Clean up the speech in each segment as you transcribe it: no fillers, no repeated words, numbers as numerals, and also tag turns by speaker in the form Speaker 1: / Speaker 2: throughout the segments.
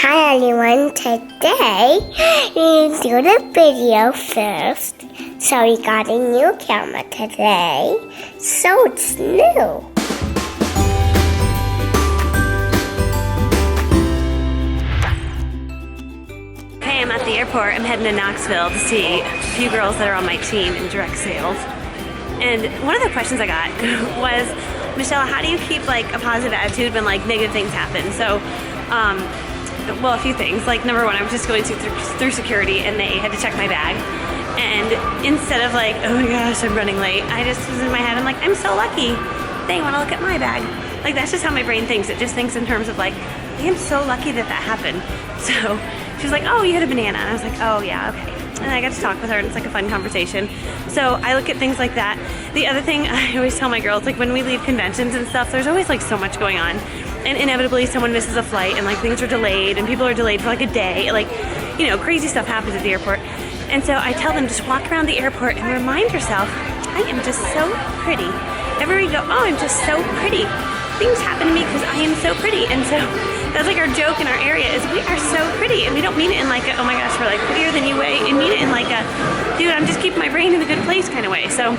Speaker 1: Hi everyone, today we're going to do the video first. So we got a new camera today, so it's new.
Speaker 2: Okay, I'm at the airport. I'm heading to Knoxville to see a few girls that are on my team in direct sales. And one of the questions I got was, Michelle, how do you keep like a positive attitude when like negative things happen? So, well, a few things. Like number one, I was just going through security and they had to check my bag. And instead of like, oh my gosh, I'm running late, I just was in my head, I'm like, I'm so lucky. They want to look at my bag. Like that's just how my brain thinks. It just thinks in terms of like, I am so lucky that happened. So she's like, oh, you had a banana. And I was like, oh yeah, okay. And I got to talk with her and it's like a fun conversation. So I look at things like that. The other thing I always tell my girls, like when we leave conventions and stuff, there's always like so much going on. And inevitably someone misses a flight and like things are delayed and people are delayed for like a day. Like, you know, crazy stuff happens at the airport. And so I tell them, just walk around the airport and remind yourself, I am just so pretty. Everywhere you go, oh, I'm just so pretty. Things happen to me because I am so pretty. And so that's like our joke in our area is we are so pretty. And we don't mean it in like a, oh my gosh, we're like prettier than you way. We mean it in like a, dude, I'm just keeping my brain in a good place kind of way. So,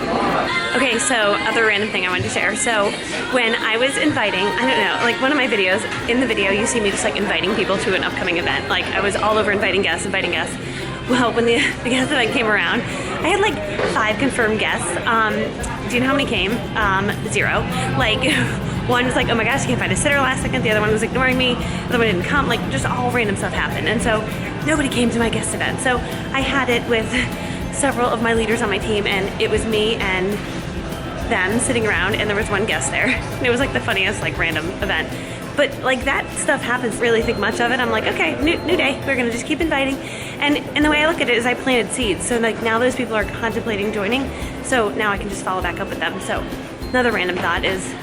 Speaker 2: okay, so other random thing I wanted to share. So when I was inviting, I don't know, like one of my videos, in the video you see me just like inviting people to an upcoming event. Like I was all over inviting guests. Well, when the guest event came around, I had like 5 confirmed guests. Do you know how many came? 0. Like one was like, oh my gosh, I can't find a sitter last second. The other one was ignoring me. The other one didn't come. Like just all random stuff happened. And so nobody came to my guest event. So I had it with several of my leaders on my team and it was me and them sitting around and there was one guest there. And it was like the funniest like random event. But like that stuff happens, really think much of it. I'm like, okay, new day. We're gonna just keep inviting. And the way I look at it is I planted seeds. So like now those people are contemplating joining. So now I can just follow back up with them. So another random thought is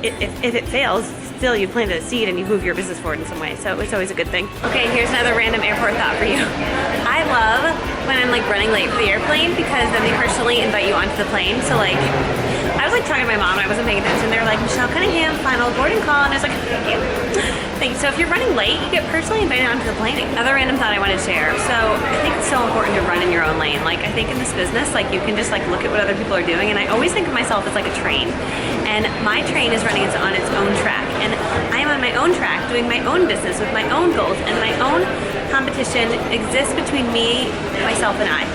Speaker 2: if it fails, still you planted a seed and you move your business forward in some way. So it's always a good thing. Okay, here's another random airport thought for you. I love when I'm like running late for the airplane because then they personally invite you onto the plane. So like, I was like talking to my mom and I wasn't paying attention. They were like, Michelle Cunningham, final boarding call. And I was like, thank you. Thanks. So if you're running late, you get personally invited onto the plane. Another random thought I want to share. So I think it's so important to run in your own lane. Like I think in this business, like you can just like look at what other people are doing. And I always think of myself as like a train. And my train is running on its own track. And I am on my own track doing my own business with my own goals. And my own competition exists between me, myself, and I.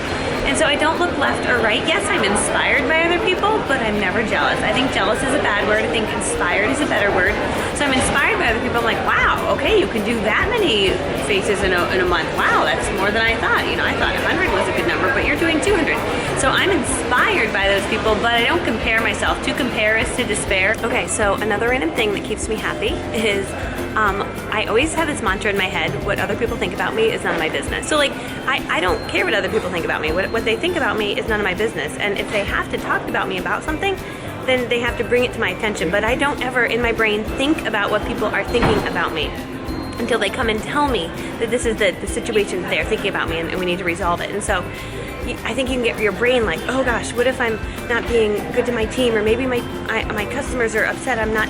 Speaker 2: And so I don't look left or right. Yes, I'm inspired by other people, but I'm never jealous. I think jealous is a bad word. I think inspired is a better word. So I'm inspired by other people. I'm like, wow, okay, you can do that many faces in a month. Wow, that's more than I thought. You know, I thought 100 was a good number, but you're doing 200. So I'm inspired by those people, but I don't compare myself. To compare is to despair. Okay, so another random thing that keeps me happy is I always have this mantra in my head, what other people think about me is none of my business. So like, I don't care what other people think about me. What they think about me is none of my business. And if they have to talk about me about something, then they have to bring it to my attention. But I don't ever in my brain think about what people are thinking about me until they come and tell me that this is the situation that they're thinking about me and we need to resolve it. And so I think you can get your brain like, oh gosh, what if I'm not being good to my team, or maybe my customers are upset I'm not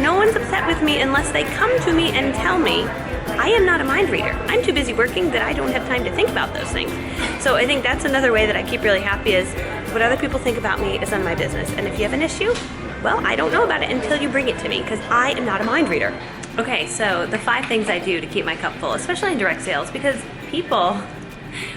Speaker 2: No one's upset with me unless they come to me and tell me. I am not a mind reader. I'm too busy working that I don't have time to think about those things. So I think that's another way that I keep really happy is what other people think about me is none of my business. And if you have an issue, well, I don't know about it until you bring it to me because I am not a mind reader. Okay, so the 5 things I do to keep my cup full, especially in direct sales, because people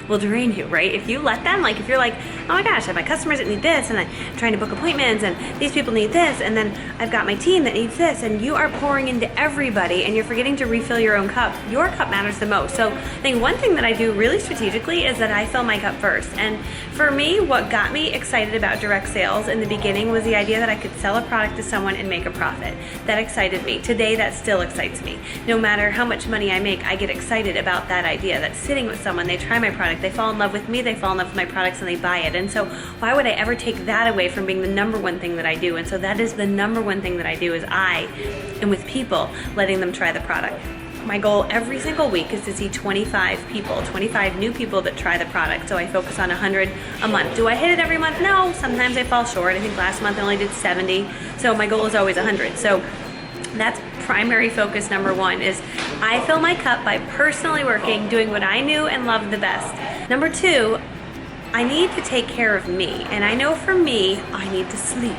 Speaker 2: will drain you, right? If you let them, like if you're like, oh my gosh, I have my customers that need this and I'm trying to book appointments and these people need this and then I've got my team that needs this and you are pouring into everybody and you're forgetting to refill your own cup, your cup matters the most. So I think one thing that I do really strategically is that I fill my cup first. And for me, what got me excited about direct sales in the beginning was the idea that I could sell a product to someone and make a profit. That excited me. Today, that still excites me. No matter how much money I make, I get excited about that idea that sitting with someone, they try my product, they fall in love with me, they fall in love with my products and they buy it. And so why would I ever take that away from being the number one thing that I do? And so that is the number one thing that I do is I am with people, letting them try the product. My goal every single week is to see 25 people, 25 new people that try the product. So I focus on 100 a month. Do I hit it every month? No, sometimes I fall short. I think last month I only did 70. So my goal is always 100. So that's primary focus number one is I fill my cup by personally working, doing what I knew and loved the best. Number 2, I need to take care of me. And I know for me, I need to sleep.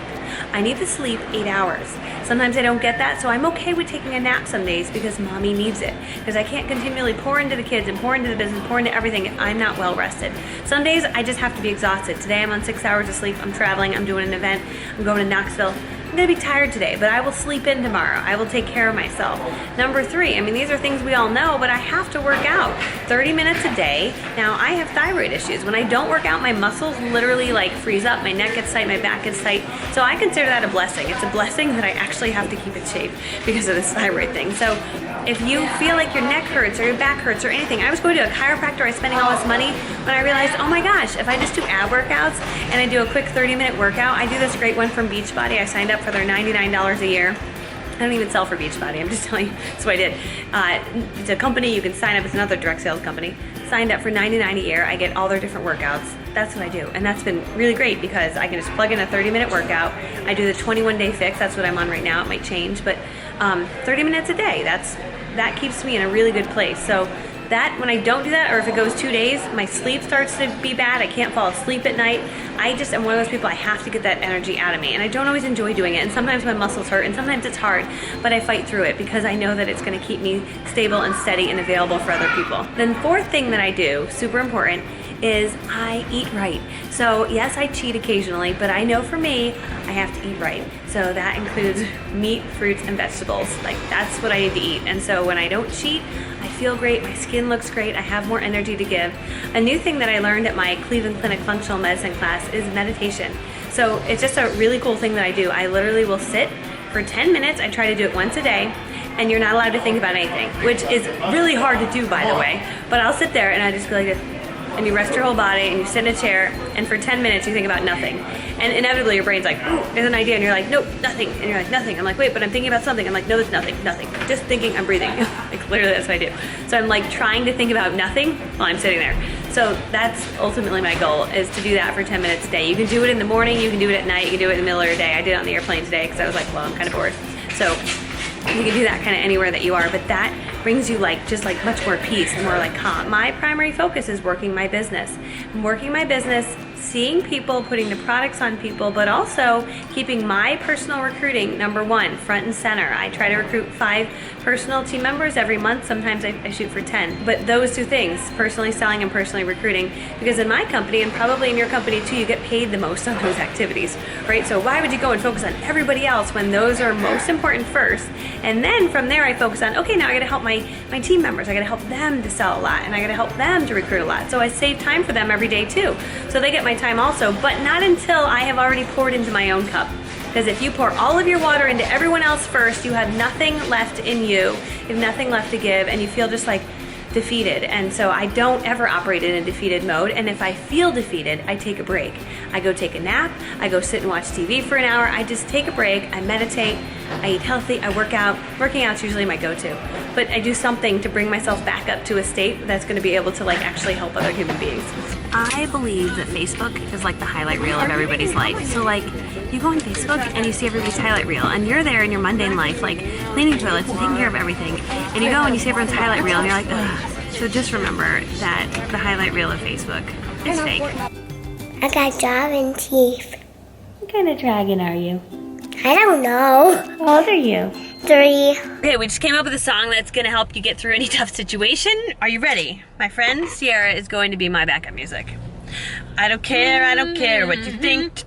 Speaker 2: I need to sleep 8 hours. Sometimes I don't get that, so I'm okay with taking a nap some days because mommy needs it. Because I can't continually pour into the kids and pour into the business, pour into everything if I'm not well rested. Some days I just have to be exhausted. Today I'm on 6 hours of sleep, I'm traveling, I'm doing an event, I'm going to Knoxville. I'm gonna be tired today, but I will sleep in tomorrow. I will take care of myself. Number 3, I mean, these are things we all know, but I have to work out 30 minutes a day. Now, I have thyroid issues. When I don't work out, my muscles literally like freeze up. My neck gets tight, my back gets tight. So I consider that a blessing. It's a blessing that I actually have to keep in shape because of this thyroid thing. So if you feel like your neck hurts or your back hurts or anything, I was going to a chiropractor, I was spending all this money when I realized, oh my gosh, if I just do ab workouts and I do a quick 30-minute workout, I do this great one from Beachbody. I signed up for their $99 a year. I don't even sell for Beachbody, I'm just telling you, that's what I did. It's a company, you can sign up, it's another direct sales company. Signed up for $99 a year, I get all their different workouts. That's what I do, and that's been really great because I can just plug in a 30-minute workout. I do the 21-day fix, that's what I'm on right now, it might change, but 30 minutes a day, that keeps me in a really good place. So that, when I don't do that, or if it goes 2 days, my sleep starts to be bad, I can't fall asleep at night. I just am one of those people, I have to get that energy out of me, and I don't always enjoy doing it, and sometimes my muscles hurt, and sometimes it's hard, but I fight through it because I know that it's gonna keep me stable and steady and available for other people. Then 4th thing that I do, super important, is I eat right. So yes, I cheat occasionally, but I know for me, I have to eat right. So that includes meat, fruits, and vegetables. Like, that's what I need to eat. And so when I don't cheat, I feel great, my skin looks great, I have more energy to give. A new thing that I learned at my Cleveland Clinic functional medicine class is meditation. So it's just a really cool thing that I do. I literally will sit for 10 minutes, I try to do it once a day, and you're not allowed to think about anything, which is really hard to do, by the way. But I'll sit there and I just go like this, and you rest your whole body and you sit in a chair, and for 10 minutes you think about nothing. And inevitably your brain's like, ooh, there's an idea, and you're like, nope, nothing. And you're like, nothing. I'm like, wait, but I'm thinking about something. I'm like, no, there's nothing, nothing. Just thinking, I'm breathing. Like, literally, that's what I do. So I'm like trying to think about nothing while I'm sitting there. So that's ultimately my goal, is to do that for 10 minutes a day. You can do it in the morning, you can do it at night, you can do it in the middle of your day. I did it on the airplane today because I was like, well, I'm kind of bored. So you can do that kind of anywhere that you are, but that brings you like just like much more peace and more like calm. My primary focus is working my business. I'm working my business, seeing people, putting the products on people, but also keeping my personal recruiting #1 front and center. I try to recruit 5 personal team members every month. Sometimes I shoot for 10. But those 2 things, personally selling and personally recruiting, because in my company, and probably in your company too, you get paid the most on those activities, right? So why would you go and focus on everybody else when those are most important first? And then from there I focus on, okay, now I gotta help my team members. I gotta help them to sell a lot, and I gotta help them to recruit a lot. So I save time for them every day too. So they get my time also, but not until I have already poured into my own cup. Because if you pour all of your water into everyone else first, you have nothing left in you. You have nothing left to give, and you feel just like defeated. And so I don't ever operate in a defeated mode. And if I feel defeated, I take a break. I go take a nap. I go sit and watch TV for an hour. I just take a break. I meditate. I eat healthy. I work out. Working out's usually my go-to. But I do something to bring myself back up to a state that's going to be able to like actually help other human beings. I believe that Facebook is like the highlight reel of everybody's life. So like, you go on Facebook and you see everybody's highlight reel, and you're there in your mundane life, like cleaning toilets and taking care of everything, and you go and you see everyone's highlight reel and you're like, ugh. So just remember that the highlight reel of Facebook is fake.
Speaker 1: I got dragon teeth.
Speaker 2: What kind of dragon are you?
Speaker 1: I don't know.
Speaker 2: How old are you?
Speaker 1: 3.
Speaker 2: Okay, we just came up with a song that's gonna help you get through any tough situation. Are you ready? My friend Sierra is going to be my backup music. I don't care what you think.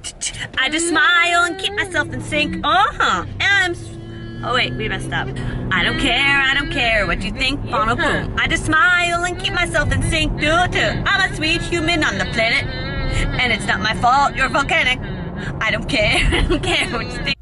Speaker 2: I just smile and keep myself in sync. Oh wait, we messed up. I don't care what you think. Boom, boom. I just smile and keep myself in sync. I'm a sweet human on the planet, and it's not my fault you're volcanic. I don't care what you think.